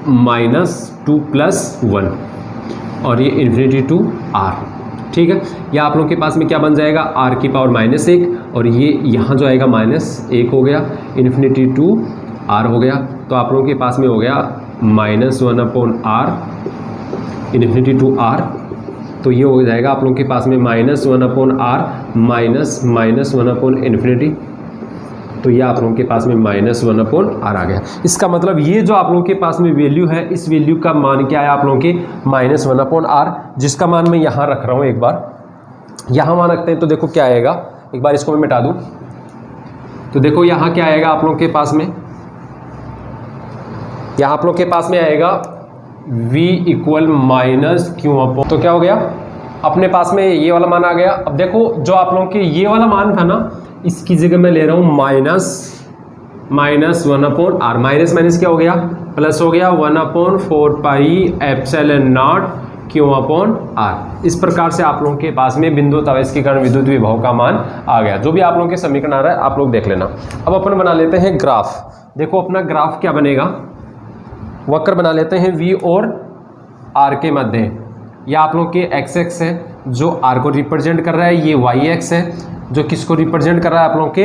-2 + 1 और ये इन्फिनिटी टू r। ठीक है, या आप लोग के पास में क्या बन जाएगा, r की पावर -1 और ये यहाँ जो आएगा -1 हो गया, इन्फिनिटी टू r हो गया। तो आप लोगों के पास में हो गया -1/r इन्फिनिटी टू r। तो ये हो जाएगा आप लोगों के पास में -1/r माइनस 1/∞। तो ये आप लोगों के पास में -1/r आ गया। इसका मतलब ये जो आप लोगों के पास में वैल्यू है, इस वैल्यू का मान क्या है आप लोगों के -1/r, जिसका मान मैं यहाँ रख रहा हूँ। एक बार यहाँ मान रखते हैं तो देखो क्या आएगा, एक बार इसको मैं मिटा दूँ तो देखो यहाँ क्या आएगा आप लोगों के पास में, यहाँ आप लोग के पास में आएगा v equal minus Q upon, तो क्या हो गया अपने पास में ये वाला मान आ गया। अब देखो जो आप लोगों के ये वाला मान था ना, इसकी जगह मैं ले रहा हूँ -1/r। माइनस क्या हो गया, प्लस हो गया 1/4 pi epsilon naught Q upon r। इस प्रकार से आप लोगों के पास में बिंदु आवेश के कारण विद्युत विभव का मान आ गया। जो भी आप लोगों के समीकरण आ रहा है आप लोग देख लेना। अब अपन बना लेते हैं ग्राफ। देखो अपना ग्राफ क्या बनेगा, वक्र बना लेते हैं v और r के मध्य। यह आप लोग के x एक्स है जो r को रिप्रेजेंट कर रहा है, ये y एक्स है जो किसको रिप्रेजेंट कर रहा है, आप लोगों के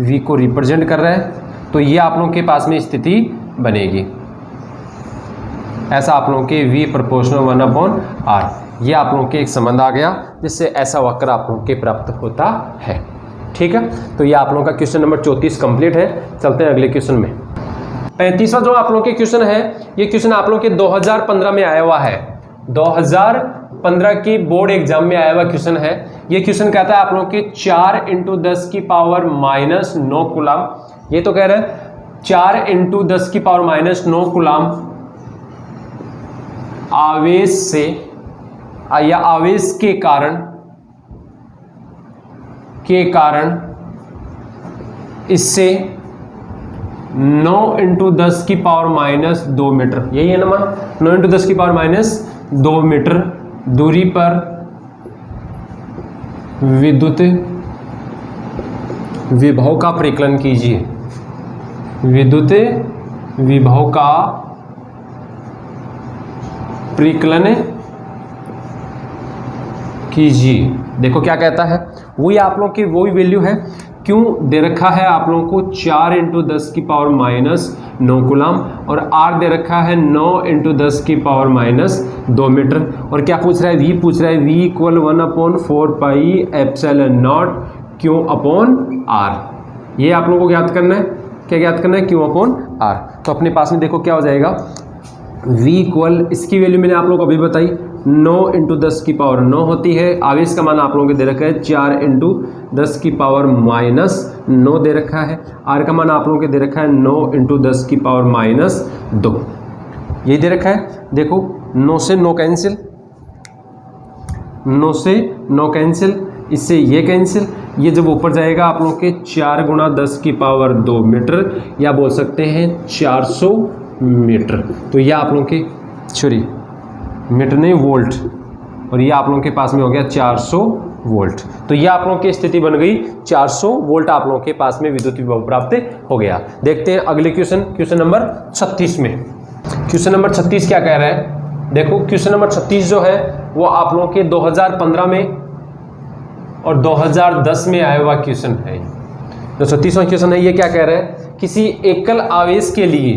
v को रिप्रेजेंट कर रहा है। तो ये आप लोगों के पास में स्थिति बनेगी, ऐसा आप लोगों के v प्रोपोर्शनल 1/r। ये आप लोगों के एक संबंध आ गया जिससे ऐसा वक्र आप लोगों के प्राप्त होता है। ठीक है, तो ये आप लोगों का क्वेश्चन नंबर 34 कंप्लीट है। चलते हैं अगले क्वेश्चन में। 35वां जो आप लोगों के क्वेश्चन है, ये क्वेश्चन आप लोगों के 2015 में आया हुआ है। 2015 की बोर्ड एग्जाम में आया हुआ क्वेश्चन है। ये क्वेश्चन कहता है आप लोगों के 4 × 10 की पावर -9 कूलम। ये तो कह रहे हैं 4 × 10 की पावर -9 कूलम आवेश से या आवेश के कारण इससे 9 × 10 की पावर -2 मीटर, यही है ना मान, 9 × 10 की पावर -2 मीटर दूरी पर विद्युत विभव का परिकलन कीजिए। विद्युत विभव का परिकलन कीजिए। देखो क्या कहता है, वही आप लोग की वही वैल्यू है। क्यों दे रखा है आप लोगों को 4 × 10 की पावर -9 कूलम और आर दे रखा है 9 × 10 की पावर -2 मीटर। और क्या पूछ रहा है, वी पूछ रहा है, v = 1/4πε0 Q/r। ये आप लोगों को ज्ञात करना है, क्या ज्ञात करना है, Q/r। तो अपने पास में देखो क्या हो जाएगा, v = इसकी वैल्यू मैंने आप लोगों को अभी बताई, 9 × 10 की पावर 9 होती है। आवेश का मान आप लोगों को दे रखा है 4 × 10 की पावर -9 दे रखा है। आर का मान आप लोगों को दे रखा है 9 × 10 की पावर -2, यही दे रखा है। देखो 9 से 9 कैंसिल, 9 से 9 कैंसिल, इससे ये कैंसिल, ये जब ऊपर जाएगा आप लोगों के 4 × 10 की पावर 2 मीटर, या बोल सकते हैं 400 मीटर। तो ये आप लोगों के सॉरी मीटर नहीं वोल्ट, और ये आप लोगों के पास में हो गया 400 वोल्ट। तो ये आप लोगों की स्थिति बन गई, 400 वोल्ट आप लोगों के पास में विद्युत विभव प्राप्त हो गया। देखते हैं अगले क्वेश्चन नंबर 36 में। क्वेश्चन नंबर 36 क्या कह रहा है, देखो क्वेश्चन नंबर 36 जो है वो आप लोगों के 2015 में और 2010 में आया हुआ क्वेश्चन है। जो 36वां क्वेश्चन है ये क्या कह रहा है, किसी एकल आवेश के लिए,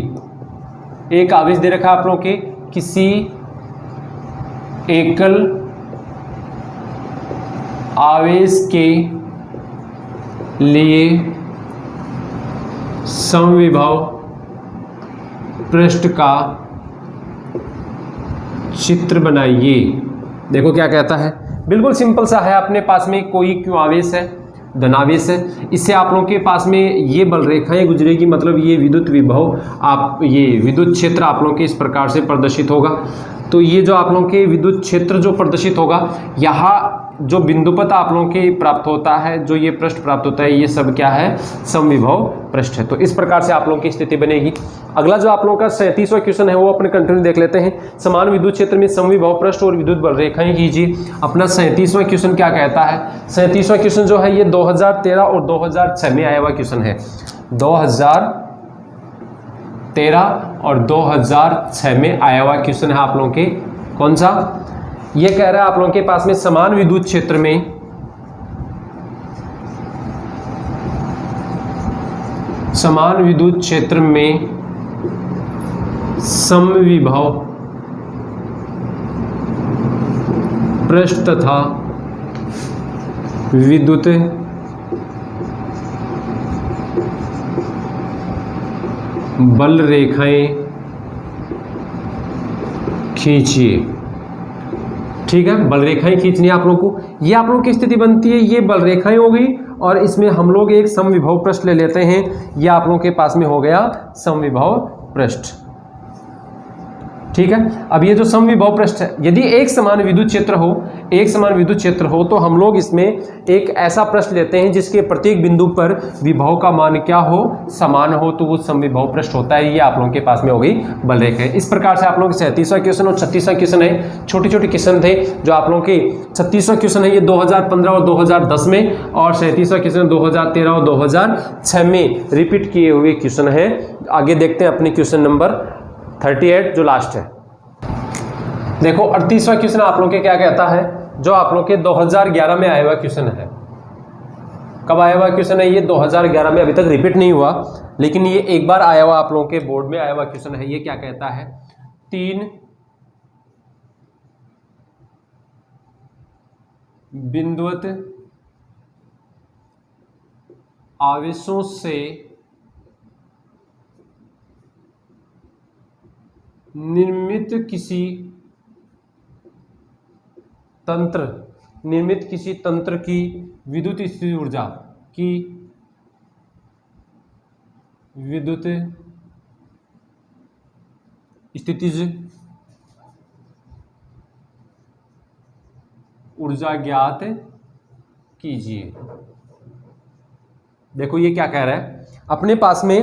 एक आवेश दे रखा है आप लोगों के, किसी एकल आवेश के लिए समविभव पृष्ठ का चित्र बनाइए। देखो क्या कहता है, बिल्कुल सिंपल सा है। अपने पास में कोई क्यों आवेश है, धनावेश है, इससे आप लोगों के पास में ये बल रेखाएं गुजरेगी, मतलब ये विद्युत विभव, आप ये विद्युत क्षेत्र आप लोगों के इस प्रकार से प्रदर्शित होगा। तो ये जो आप लोगों के विद्युत क्षेत्र जो प्रदर्शित होगा, यहाँ जो बिंदुपथ आप लोगों के प्राप्त होता है, जो ये पृष्ठ प्राप्त होता है, ये सब क्या है, समविभव पृष्ठ है। तो इस प्रकार से आप लोगों की स्थिति बनेगी। अगला जो आप लोगों का 37वां क्वेश्चन है वो अपने कंटिन्यू देख लेते हैं। समान विद्युत क्षेत्र में समविभव पृष्ठ और विद्युत बल रेखाएं कीजिए। अपना 37वां क्वेश्चन क्या कहता है, 37वां क्वेश्चन जो है ये 2013 और 2006 में आया हुआ क्वेश्चन है। 2013 और 2006 में आया हुआ क्वेश्चन है आप लोगों के, कौन सा, ये कह रहा है आप लोगों के पास में समान विद्युत क्षेत्र में समविभव पृष्ठ तथा विद्युत बल रेखाएं खींचिए। ठीक है, बल रेखाएं खींचनी है आप लोगों को। ये आप लोगों की स्थिति बनती है, ये बल रेखाएं हो गई और इसमें हम लोग एक समविभव पृष्ठ ले लेते हैं। ये आप लोगों के पास में हो गया समविभव पृष्ठ। ठीक है, अब ये जो समविभव पृष्ठ है, यदि एक समान विद्युत क्षेत्र हो, तो हम लोग इसमें एक ऐसा पृष्ठ लेते हैं जिसके प्रत्येक बिंदु पर विभव का मान क्या हो, समान हो, तो वो समविभव पृष्ठ होता है। ये आप लोगों के पास में हो गई बल रेखा। इस प्रकार से आप लोगों के 37वां क्वेश्चन और 36वां क्वेश्चन है, छोटे छोटे क्वेश्चन थे जो आप लोगों के 36वां क्वेश्चन है ये 2015 और 2010 में, और 37वां क्वेश्चन 2013 और 2006 में रिपीट किए हुए क्वेश्चन है। आगे देखते हैं अपने क्वेश्चन नंबर 38 जो लास्ट है। देखो 38वां क्वेश्चन आप लोगों के क्या कहता है, जो आप लोगों के 2011 में आया हुआ क्वेश्चन है। कब आया हुआ क्वेश्चन है ये, 2011 में, अभी तक रिपीट नहीं हुआ, लेकिन ये एक बार आया हुआ आप लोगों के बोर्ड में आया हुआ क्वेश्चन है। ये क्या कहता है, 3 बिंदुवत आवेशों से निर्मित किसी तंत्र निर्मित किसी तंत्र की विद्युत स्थिति ऊर्जा की विद्युत स्थितिज ऊर्जा ज्ञात कीजिए। देखो ये क्या कह रहा है, अपने पास में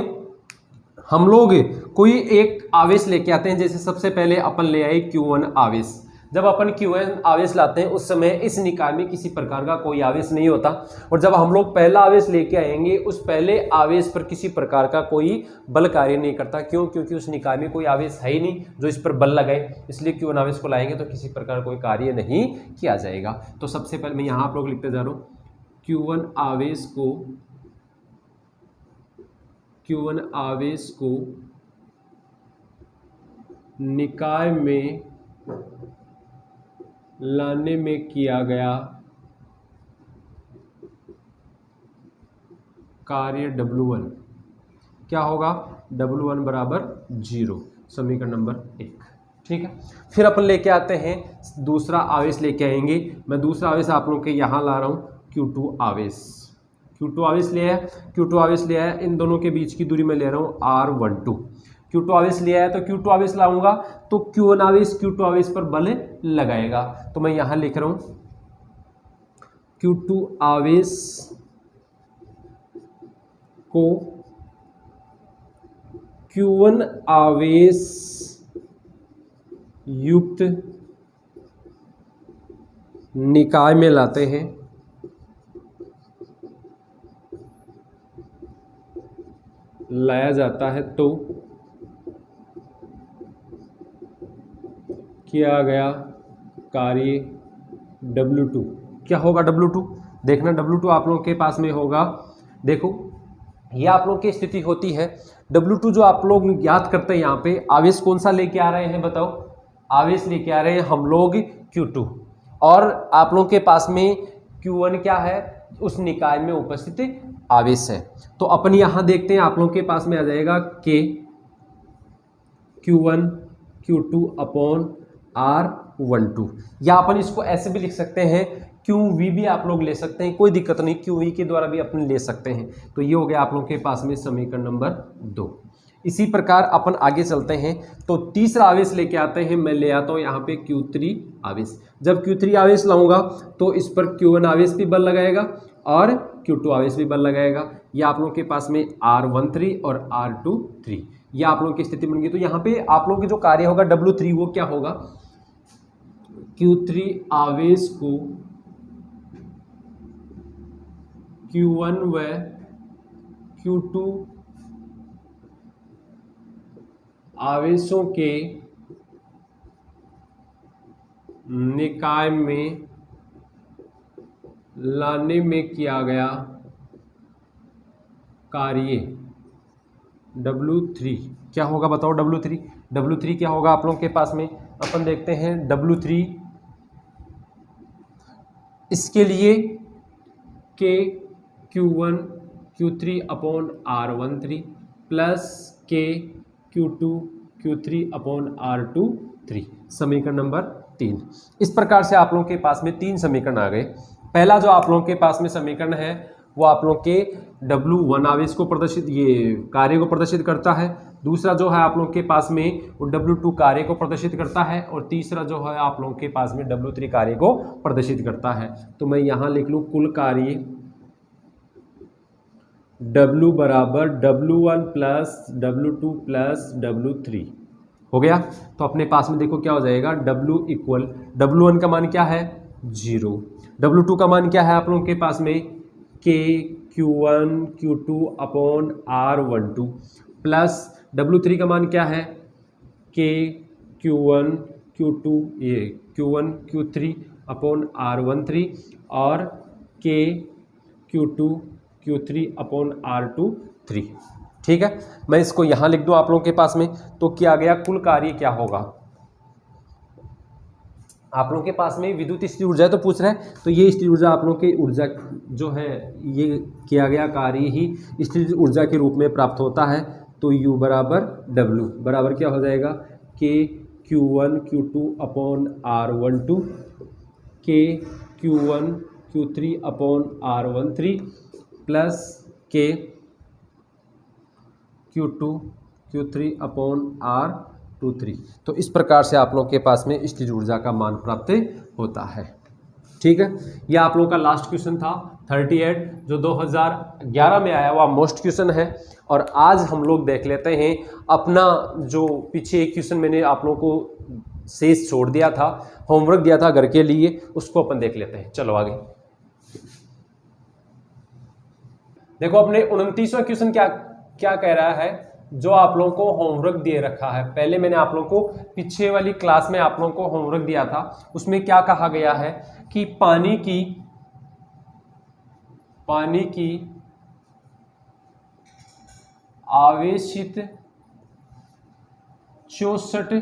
हम लोग कोई एक आवेश लेके आते हैं। जैसे सबसे पहले अपन ले आए Q1 आवेश। जब अपन Q1 आवेश लाते हैं उस समय इस निकाय में किसी प्रकार का कोई आवेश नहीं होता, और जब हम लोग पहला आवेश लेके आएंगे उस पहले आवेश पर किसी प्रकार का कोई बल कार्य नहीं करता। क्यों? क्योंकि उस निकाय में कोई आवेश है ही नहीं जो इस पर बल लगाए, इसलिए Q1 आवेश को लाएंगे तो किसी प्रकार कोई कार्य नहीं किया जाएगा। तो सबसे पहले मैं यहाँ आप लोग लिखते जा रहा हूँ, Q1 आवेश को निकाय में लाने में किया गया कार्य W1 क्या होगा? W1 बराबर 0, समीकरण नंबर 1। ठीक है, फिर अपन लेके आते हैं दूसरा आवेश लेके आएंगे। मैं दूसरा आवेश आप लोगों के यहाँ ला रहा हूँ, Q2 आवेश। Q2 आवेश ले आया, Q2 आवेश ले आया, इन दोनों के बीच की दूरी में ले रहा हूँ R12। Q2 आवेश ले आया तो Q2 आवेश लाऊंगा तो Q1 आवेश Q2 आवेश पर बल लगाएगा। तो मैं यहां लिख रहा हूं Q2 आवेश को Q1 आवेश युक्त निकाय में लाते हैं लाया जाता है तो किया गया कार्य W2 क्या होगा? W2 देखना, W2 आप लोगों के पास में होगा। देखो ये आप लोगों की स्थिति होती है W2 जो आप लोग याद करते हैं। यहाँ पे आवेश कौन सा लेके आ रहे हैं बताओ? आवेश लेके आ रहे हैं हम लोग Q2, और आप लोगों के पास में Q1 क्या है? उस निकाय में उपस्थित आवेश है। तो अपन यहाँ देखते हैं, आप लोगों के पास में आ जाएगा K Q1 Q2 upon R12, या अपन इसको ऐसे भी लिख सकते हैं QV भी आप लोग ले सकते हैं, कोई दिक्कत नहीं, QV के द्वारा भी अपन ले सकते हैं। तो ये हो गया आप लोगों के पास में समीकरण नंबर 2। इसी प्रकार अपन आगे चलते हैं तो तीसरा आवेश लेके आते हैं। मैं ले आता हूँ यहाँ पे Q3 आवेश। जब Q3 आवेश लाऊंगा तो इस पर Q1 आवेश भी बल लगाएगा और Q2 आवेश भी बल लगाएगा। ये आप लोगों के पास में R13 और R23 ये आप लोगों की स्थिति बन गई। तो यहाँ पे आप लोगों की जो कार्य होगा W3 वो क्या होगा? Q3 आवेश को Q1 व Q2 आवेशों के निकाय में लाने में किया गया कार्य W3 क्या होगा बताओ? W3 क्या होगा आप लोगों के पास में? अपन देखते हैं W3 इसके लिए K Q1 Q3 upon R13 plus K Q2 Q3 upon R23, समीकरण नंबर 3। इस प्रकार से आप लोगों के पास में 3 समीकरण आ गए। पहला जो आप लोगों के पास में समीकरण है वो आप लोगों के W1 आवेश को प्रदर्शित, ये कार्य को प्रदर्शित करता है। दूसरा जो है आप लोगों के पास में वो W2 कार्य को प्रदर्शित करता है, और तीसरा जो है आप लोगों के पास में W3 कार्य को प्रदर्शित करता है। तो मैं यहाँ लिख लूँ कुल कार्य W बराबर W1 plus W2 plus W3 हो गया। तो अपने पास में देखो क्या हो जाएगा? W इक्वल W1 का मान क्या है? 0। W2 का मान क्या है आप लोगों के पास में? K Q1 Q2 upon R12 plus W3 का मान क्या है? K Q1 Q2 ये Q1 Q3 अपॉन R13 और K Q2 Q3 upon R23। ठीक है, मैं इसको यहाँ लिख दूँ आप लोगों के पास में। तो क्या गया? कुल कार्य क्या होगा? आप लोगों के पास में विद्युत स्थिर ऊर्जा तो पूछ रहे हैं, तो ये स्थिर ऊर्जा आप लोगों की ऊर्जा जो है ये किया गया कार्य ही स्थिर ऊर्जा के रूप में प्राप्त होता है। तो U बराबर W बराबर क्या हो जाएगा? K Q1 Q2 upon R12 K Q1 Q3 upon R13 plus K Q2 Q3 upon R23। तो इस प्रकार से आप लोग के पास में स्थितिज ऊर्जा का मान प्राप्त होता है। ठीक है, यह आप लोगों का लास्ट क्वेश्चन था 38 जो 2011 में आया हुआ मोस्ट क्वेश्चन है। और आज हम लोग देख लेते हैं अपना जो पीछे एक क्वेश्चन मैंने आप लोगों को शेष छोड़ दिया था, होमवर्क दिया था घर के लिए, उसको अपन देख लेते हैं। चलो आगे देखो, अपने 29वां क्वेश्चन क्या क्या कह रहा है, जो आप लोगों को होमवर्क दे रखा है। पहले मैंने आप लोगों को पीछे वाली क्लास में आप लोगों को होमवर्क दिया था, उसमें क्या कहा गया है कि पानी की आवेशित 64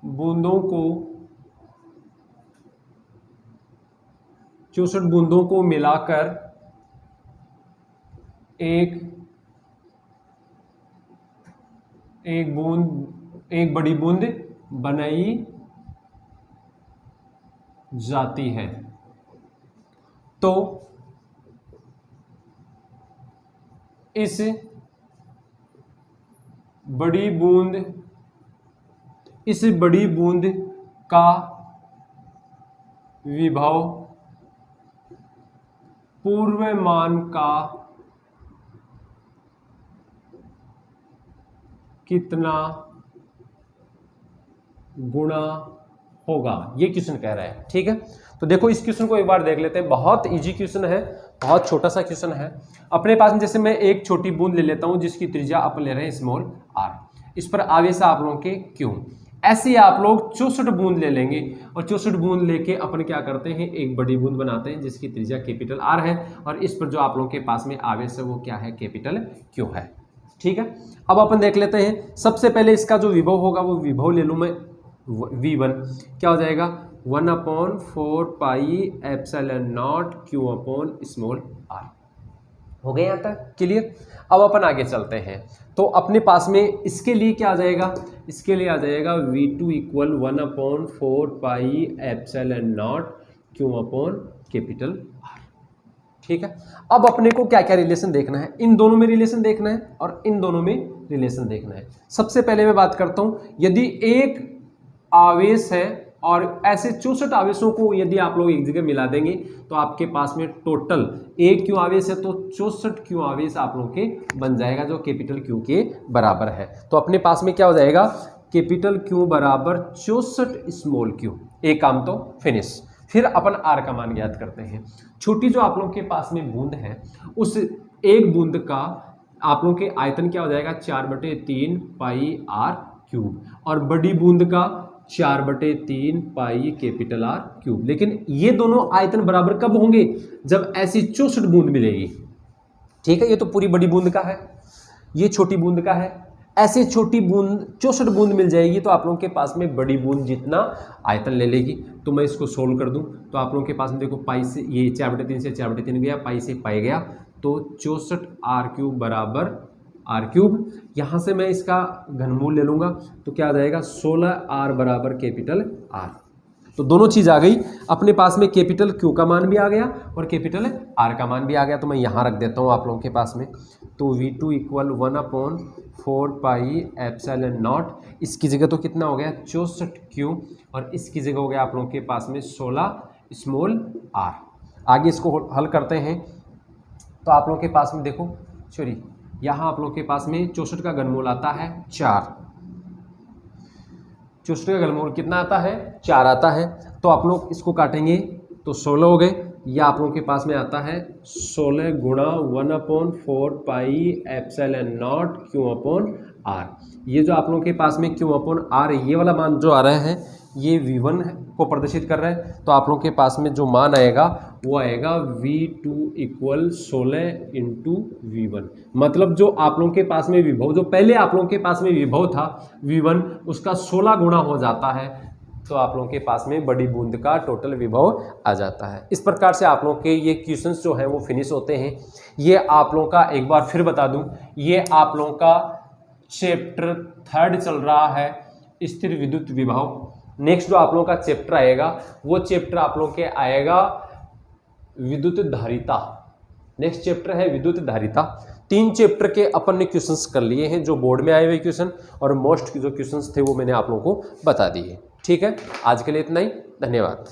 बूंदों को मिलाकर एक बड़ी बूंद बनाई जाती है। तो इस बड़ी बूंद का विभव पूर्वमान का कितना गुणा होगा, ये क्वेश्चन कह रहा है। ठीक है, तो देखो इस क्वेश्चन को एक बार देख लेते हैं। बहुत इजी क्वेश्चन है, बहुत छोटा सा क्वेश्चन है। अपने पास में जैसे मैं एक छोटी बूंद ले लेता हूं जिसकी त्रिज्या अपन ले रहे हैं स्मॉल r, इस पर आवेश आप लोगों के Q। ऐसे ही आप लोग 64 बूंद ले लेंगे और 64 बूंद लेके अपन क्या करते हैं, एक बड़ी बूंद बनाते हैं जिसकी त्रिज्या कैपिटल R है, और इस पर जो आप लोगों के पास में आवेश है वो क्या है, कैपिटल Q है। ठीक है, अब अपन देख लेते हैं। सबसे पहले इसका जो विभव होगा वो विभव ले लूं मैं, V1 क्या हो जाएगा 1/4 pi epsilon naught Q upon small r। हो गया यहाँ तक क्लियर। अब अपन आगे चलते हैं, तो अपने पास में इसके लिए क्या आ जाएगा, इसके लिए आ जाएगा V2 equal 1/4 pi epsilon naught Q upon capital R। ठीक है, अब अपने को क्या क्या रिलेशन देखना है, इन दोनों में रिलेशन देखना है और इन दोनों में रिलेशन देखना है। सबसे पहले मैं बात करता हूं, यदि एक आवेश है और ऐसे 64 आवेशों को यदि आप लोग एक जगह मिला देंगे तो आपके पास में टोटल एक क्यू आवेश है तो 64 क्यू आवेश आप लोग के बन जाएगा, जो कैपिटल क्यू के बराबर है। तो अपने पास में क्या हो जाएगा, कैपिटल क्यू बराबर 64 स्मॉल क्यू। एक काम तो फिनिश। फिर अपन आर का मान ज्ञात करते हैं। छोटी जो आप लोग के पास में बूंद है, उस एक बूंद का आप लोग के आयतन क्या हो जाएगा 4/3 पाई आर क्यूब, और बड़ी बूंद का 4/3 पाई कैपिटल आर क्यूब। लेकिन ये दोनों आयतन बराबर कब होंगे, जब ऐसी 64 बूंद मिलेगी। ठीक है, ये तो पूरी बड़ी बूंद का है, ये छोटी बूंद का है। ऐसे छोटी बूंद 64 बूंद मिल जाएगी तो आप लोगों के पास में बड़ी बूंद जितना आयतन ले लेगी। तो मैं इसको सोल्व कर दूं तो आप लोगों के पास में देखो पाई से ये 4/3 से 4/3 गया, पाई से पाई गया, तो 64 आर क्यूब बराबर आर क्यूब। यहाँ से मैं इसका घनमूल ले लूँगा तो क्या आ जाएगा 16 आर बराबर कैपिटल आर। तो दोनों चीज़ आ गई अपने पास में, कैपिटल क्यू का मान भी आ गया और कैपिटल आर का मान भी आ गया। तो मैं यहाँ रख देता हूँ आप लोगों के पास में। तो V2 equal 1/4 pi epsilon not, इसकी जगह तो कितना हो गया 64 क्यू, और इसकी जगह हो गया आप लोगों के पास में 16 स्मॉल आर। आगे इसको हल करते हैं तो आप लोगों के पास में देखो सॉरी, यहाँ आप लोग के पास में 64 का घनमूल आता है 4, 64 का घनमूल कितना आता है 4 आता है। तो आप लोग इसको काटेंगे तो 16 हो गए। या आप लोगों के पास में आता है 16 गुणा 1/4 pi epsilon naught Q upon R. ये जो आप लोगों के पास में क्यू अपॉन आर, ये वाला मान जो आ रहा है ये V1 को प्रदर्शित कर रहा है। तो आप लोगों के पास में जो मान आएगा वो आएगा V2 इक्वल 16 इंटू V1। मतलब जो आप लोगों के पास में विभव, जो पहले आप लोगों के पास में विभव था V1, उसका 16 गुणा हो जाता है। तो आप लोगों के पास में बड़ी बूंद का टोटल विभव आ जाता है। इस प्रकार से आप लोगों के ये क्वेश्चंस जो हैं वो फिनिश होते हैं। ये आप लोगों का एक बार फिर बता दूं, ये आप लोगों का चैप्टर 3 चल रहा है, स्थिर विद्युत विभव। नेक्स्ट जो आप लोगों का चैप्टर आएगा वो चैप्टर आप लोगों के आएगा विद्युत धारिता। नेक्स्ट चैप्टर है विद्युत धारिता। 3 चैप्टर के अपन ने क्वेश्चंस कर लिए हैं, जो बोर्ड में आए हुए क्वेश्चन और मोस्ट जो क्वेश्चंस थे वो मैंने आप लोगों को बता दिए। ठीक है, आज के लिए इतना ही, धन्यवाद।